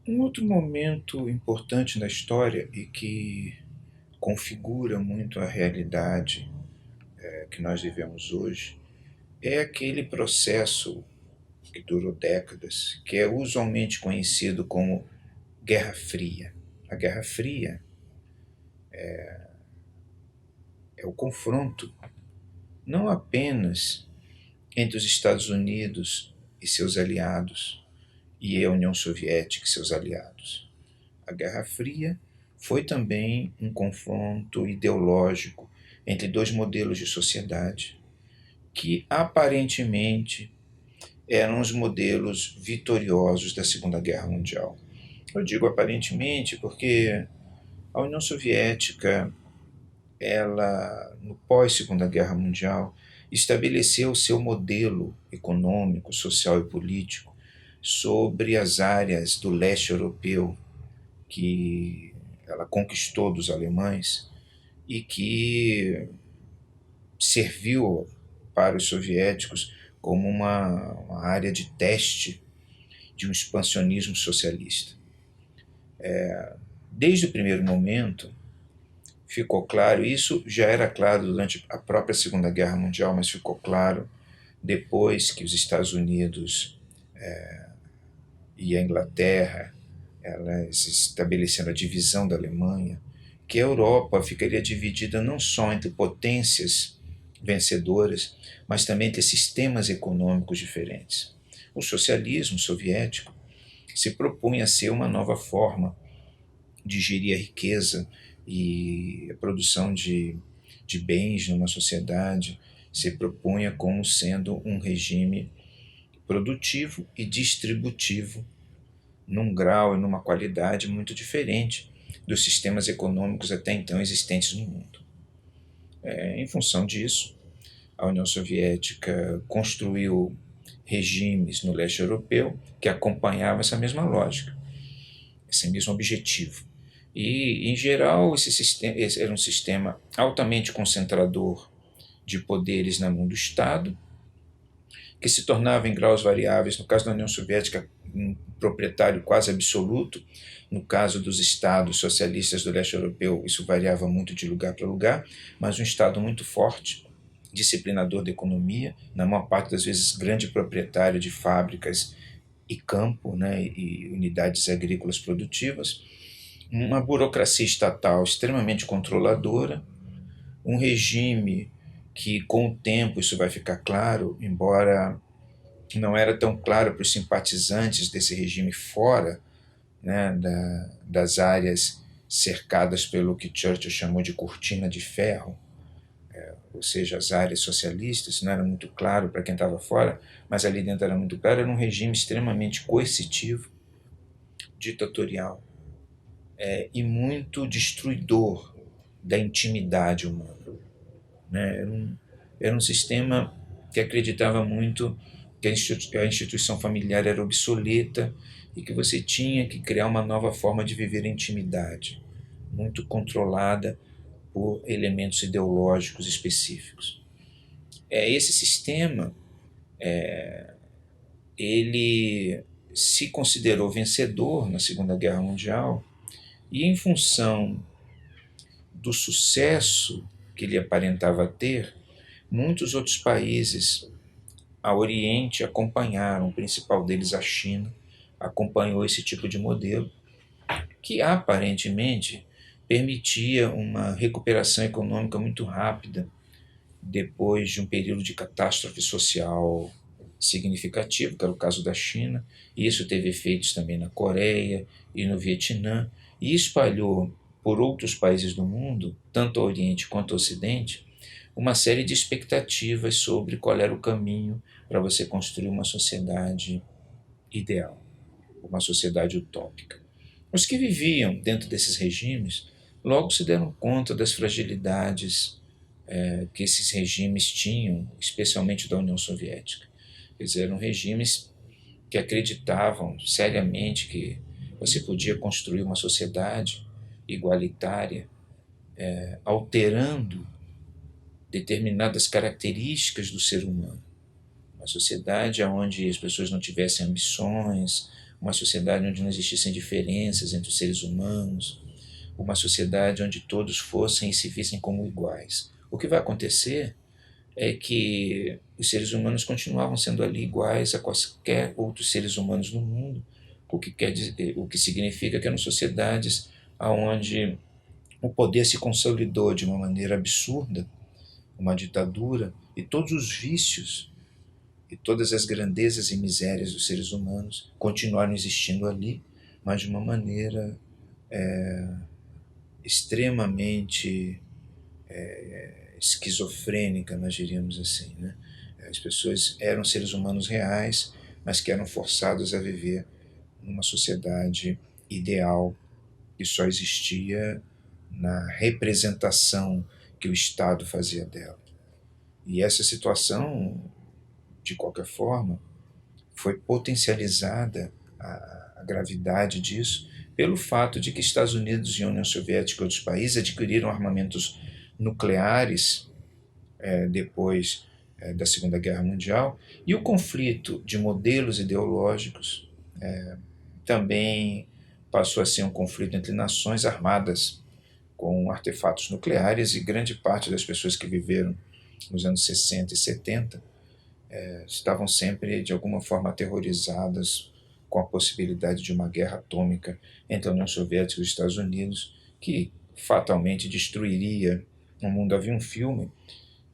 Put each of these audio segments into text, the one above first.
Um outro momento importante na história e que configura muito a realidade que nós vivemos hoje é aquele processo que durou décadas, que é usualmente conhecido como Guerra Fria. A Guerra Fria é o confronto não apenas entre os Estados Unidos e seus aliados e a União Soviética e seus aliados. A Guerra Fria foi também um confronto ideológico entre dois modelos de sociedade que aparentemente eram os modelos vitoriosos da Segunda Guerra Mundial. Eu digo aparentemente porque a União Soviética, ela no pós-Segunda Guerra Mundial, estabeleceu o seu modelo econômico, social e político sobre as áreas do leste europeu que ela conquistou dos alemães e que serviu para os soviéticos como uma área de teste de um expansionismo socialista. Desde o primeiro momento, ficou claro, isso já era claro durante a própria Segunda Guerra Mundial, mas ficou claro depois que os Estados Unidos e a Inglaterra elas estabeleceram a divisão da Alemanha, que a Europa ficaria dividida não só entre potências vencedoras, mas também entre sistemas econômicos diferentes. O socialismo soviético se propunha a ser uma nova forma de gerir a riqueza e a produção de bens numa sociedade, se propunha como sendo um regime produtivo e distributivo num grau e numa qualidade muito diferente dos sistemas econômicos até então existentes no mundo. Em função disso, a União Soviética construiu regimes no leste europeu que acompanhavam essa mesma lógica, esse mesmo objetivo. E, em geral, esse era um sistema altamente concentrador de poderes na mão do Estado, que se tornava em graus variáveis, no caso da União Soviética, um proprietário quase absoluto, no caso dos estados socialistas do leste europeu, isso variava muito de lugar para lugar, mas um Estado muito forte, disciplinador da economia, na maior parte das vezes grande proprietário de fábricas e campo, né, e unidades agrícolas produtivas, uma burocracia estatal extremamente controladora, um regime que, com o tempo, isso vai ficar claro, embora não era tão claro para os simpatizantes desse regime fora, né, das áreas cercadas pelo que Churchill chamou de cortina de ferro, ou seja, as áreas socialistas, não era muito claro para quem estava fora, mas ali dentro era muito claro, era um regime extremamente coercitivo, ditatorial, e muito destruidor da intimidade humana. Né? Era um sistema que acreditava muito que a instituição familiar era obsoleta e que você tinha que criar uma nova forma de viver a intimidade, muito controlada por elementos ideológicos específicos. Esse sistema ele se considerou vencedor na Segunda Guerra Mundial e, em função do sucesso que ele aparentava ter, muitos outros países a Oriente acompanharam, o principal deles, a China, acompanhou esse tipo de modelo, que aparentemente permitia uma recuperação econômica muito rápida depois de um período de catástrofe social significativo, que era o caso da China, e isso teve efeitos também na Coreia e no Vietnã, e espalhou por outros países do mundo, tanto ao Oriente quanto ao Ocidente, uma série de expectativas sobre qual era o caminho para você construir uma sociedade ideal, uma sociedade utópica. Os que viviam dentro desses regimes logo se deram conta das fragilidades que esses regimes tinham, especialmente da União Soviética. Eles eram regimes que acreditavam seriamente que você podia construir uma sociedade igualitária, alterando determinadas características do ser humano. Uma sociedade onde as pessoas não tivessem ambições, uma sociedade onde não existissem diferenças entre os seres humanos, uma sociedade onde todos fossem e se vissem como iguais. O que vai acontecer é que os seres humanos continuavam sendo ali iguais a quaisquer outros seres humanos no mundo, o que significa que eram sociedades onde o poder se consolidou de uma maneira absurda, uma ditadura, e todos os vícios e todas as grandezas e misérias dos seres humanos continuaram existindo ali, mas de uma maneira extremamente esquizofrênica, nós diríamos assim, né? As pessoas eram seres humanos reais, mas que eram forçados a viver numa sociedade ideal que só existia na representação que o Estado fazia dela. E essa situação, de qualquer forma, foi potencializada, a gravidade disso, pelo fato de que Estados Unidos e a União Soviética e outros países adquiriram armamentos nucleares depois da Segunda Guerra Mundial, e o conflito de modelos ideológicos também passou a ser um conflito entre nações armadas com artefatos nucleares, e grande parte das pessoas que viveram nos anos 60 e 70 estavam sempre, de alguma forma, aterrorizadas com a possibilidade de uma guerra atômica entre a União Soviética e os Estados Unidos, que fatalmente destruiria o mundo. Havia um filme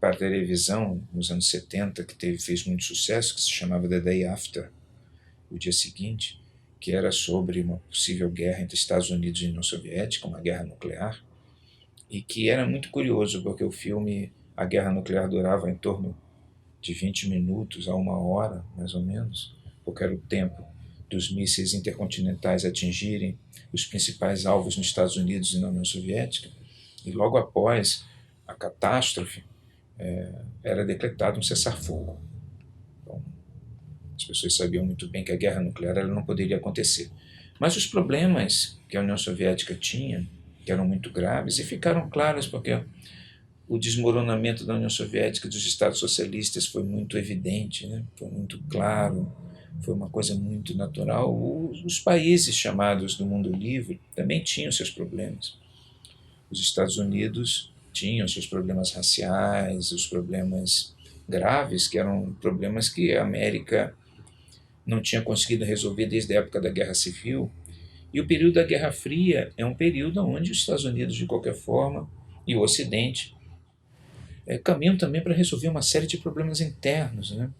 para a televisão nos anos 70 que fez muito sucesso, que se chamava The Day After, o dia seguinte, que era sobre uma possível guerra entre Estados Unidos e União Soviética, uma guerra nuclear, e que era muito curioso, porque o filme, a guerra nuclear durava em torno de 20 minutos a 1 hora, mais ou menos, porque era o tempo dos mísseis intercontinentais atingirem os principais alvos nos Estados Unidos e na União Soviética, e logo após a catástrofe, era decretado um cessar-fogo. Então, as pessoas sabiam muito bem que a guerra nuclear ela não poderia acontecer. Mas os problemas que a União Soviética tinha, que eram muito graves, e ficaram claros porque o desmoronamento da União Soviética e dos Estados socialistas foi muito evidente, né? Foi muito claro, foi uma coisa muito natural. Os países chamados do mundo livre também tinham seus problemas. Os Estados Unidos tinham seus problemas raciais, os problemas graves, que eram problemas que a América não tinha conseguido resolver desde a época da Guerra Civil. E o período da Guerra Fria é um período onde os Estados Unidos, de qualquer forma, e o Ocidente, caminham também para resolver uma série de problemas internos, né?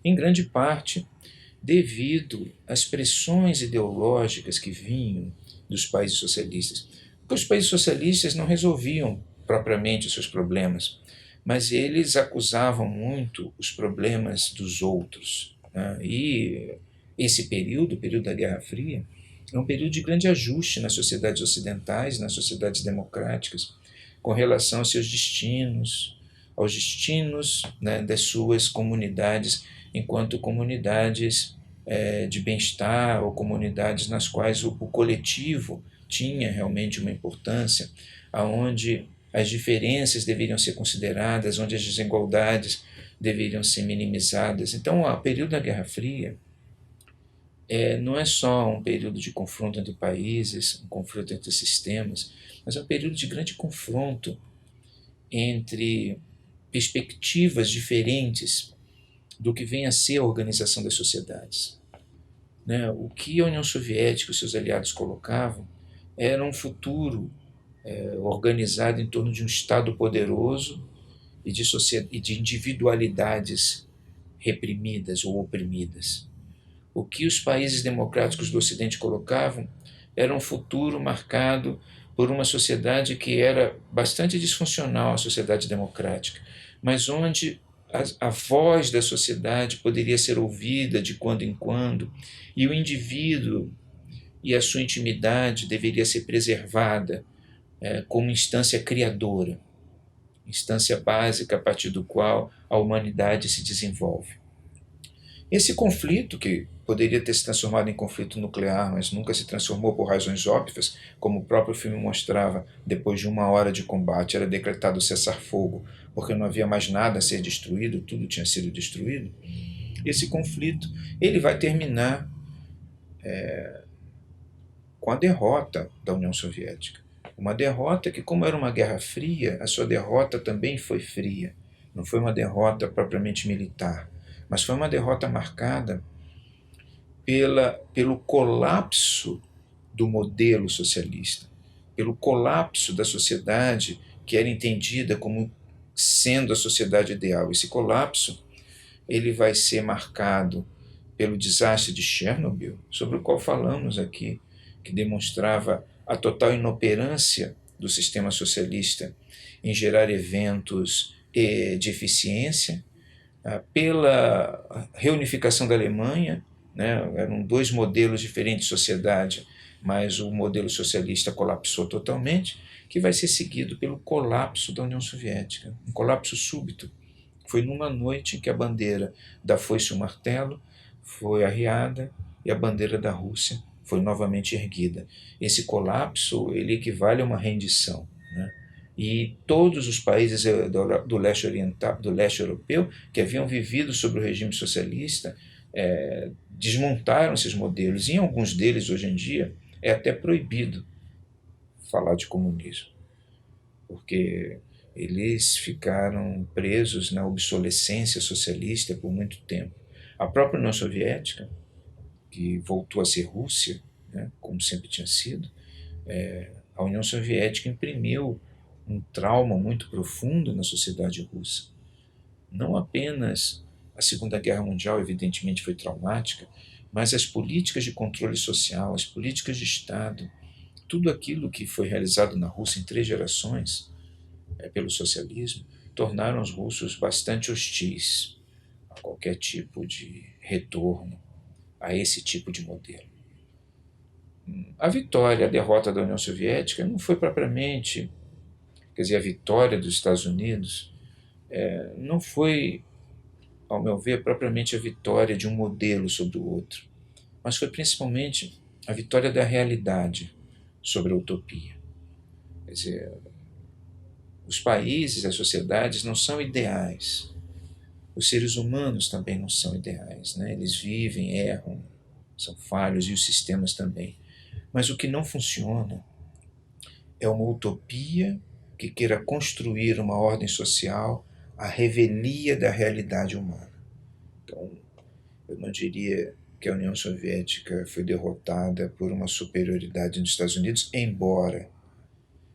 Em grande parte devido às pressões ideológicas que vinham dos países socialistas. Porque os países socialistas não resolviam propriamente os seus problemas, mas eles acusavam muito os problemas dos outros, né? E esse período, o período da Guerra Fria, é um período de grande ajuste nas sociedades ocidentais, nas sociedades democráticas, com relação aos seus destinos, aos destinos, né, das suas comunidades, enquanto comunidades de bem-estar, ou comunidades nas quais o coletivo tinha realmente uma importância, aonde as diferenças deveriam ser consideradas, onde as desigualdades deveriam ser minimizadas. Então, o período da Guerra Fria não é só um período de confronto entre países, um confronto entre sistemas, mas é um período de grande confronto entre perspectivas diferentes do que vem a ser a organização das sociedades. Né? O que a União Soviética e seus aliados colocavam era um futuro organizado em torno de um Estado poderoso e de individualidades reprimidas ou oprimidas. O que os países democráticos do Ocidente colocavam era um futuro marcado por uma sociedade que era bastante disfuncional, a sociedade democrática, mas onde a voz da sociedade poderia ser ouvida de quando em quando, e o indivíduo e a sua intimidade deveria ser preservada como instância criadora, instância básica a partir do qual a humanidade se desenvolve. Esse conflito, que poderia ter se transformado em conflito nuclear, mas nunca se transformou por razões óbvias, como o próprio filme mostrava, depois de 1 hora de combate era decretado cessar-fogo, porque não havia mais nada a ser destruído, tudo tinha sido destruído. Esse conflito ele vai terminar com a derrota da União Soviética. Uma derrota que, como era uma guerra fria, a sua derrota também foi fria. Não foi uma derrota propriamente militar, mas foi uma derrota marcada pelo colapso do modelo socialista, pelo colapso da sociedade que era entendida como sendo a sociedade ideal. Esse colapso ele vai ser marcado pelo desastre de Chernobyl, sobre o qual falamos aqui, que demonstrava a total inoperância do sistema socialista em gerar eventos de eficiência, pela reunificação da Alemanha, né? Eram dois modelos diferentes de sociedade, mas o modelo socialista colapsou totalmente, que vai ser seguido pelo colapso da União Soviética, um colapso súbito. Foi numa noite em que a bandeira da foice e o martelo foi arriada e a bandeira da Rússia foi novamente erguida. Esse colapso ele equivale a uma rendição, né? E todos os países do leste oriental, do leste europeu, que haviam vivido sob o regime socialista, desmontaram esses modelos. E em alguns deles, hoje em dia, é até proibido falar de comunismo, porque eles ficaram presos na obsolescência socialista por muito tempo. A própria União Soviética, que voltou a ser Rússia, né, como sempre tinha sido, a União Soviética imprimiu um trauma muito profundo na sociedade russa. Não apenas a Segunda Guerra Mundial, evidentemente, foi traumática, mas as políticas de controle social, as políticas de Estado, tudo aquilo que foi realizado na Rússia em 3 gerações pelo socialismo, tornaram os russos bastante hostis a qualquer tipo de retorno a esse tipo de modelo. A vitória, a derrota da União Soviética não foi propriamente, quer dizer, a vitória dos Estados Unidos não foi, ao meu ver, propriamente a vitória de um modelo sobre o outro, mas foi principalmente a vitória da realidade sobre a utopia. Quer dizer, os países, as sociedades não são ideais. Os seres humanos também não são ideais, né? Eles vivem, erram, são falhos e os sistemas também. Mas o que não funciona é uma utopia que queira construir uma ordem social à revelia da realidade humana. Então, eu não diria que a União Soviética foi derrotada por uma superioridade dos Estados Unidos, embora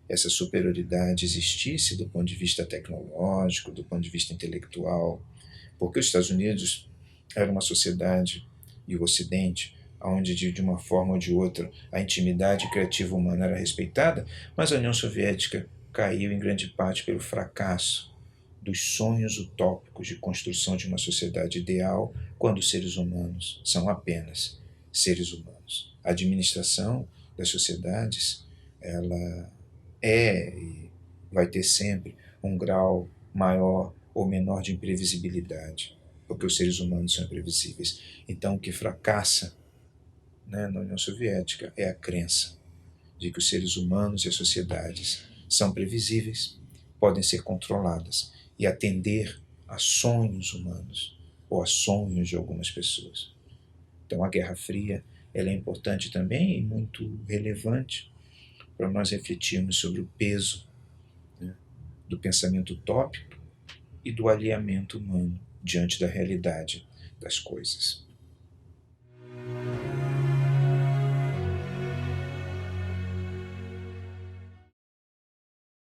essa superioridade existisse do ponto de vista tecnológico, do ponto de vista intelectual, porque os Estados Unidos era uma sociedade e o Ocidente onde de uma forma ou de outra a intimidade criativa humana era respeitada, mas a União Soviética caiu em grande parte pelo fracasso dos sonhos utópicos de construção de uma sociedade ideal quando os seres humanos são apenas seres humanos. A administração das sociedades ela e vai ter sempre um grau maior ou menor de imprevisibilidade, porque os seres humanos são imprevisíveis. Então, o que fracassa, né, na União Soviética é a crença de que os seres humanos e as sociedades são previsíveis, podem ser controladas e atender a sonhos humanos ou a sonhos de algumas pessoas. Então, a Guerra Fria ela é importante também e muito relevante para nós refletirmos sobre o peso, né, do pensamento utópico e do alinhamento humano diante da realidade das coisas.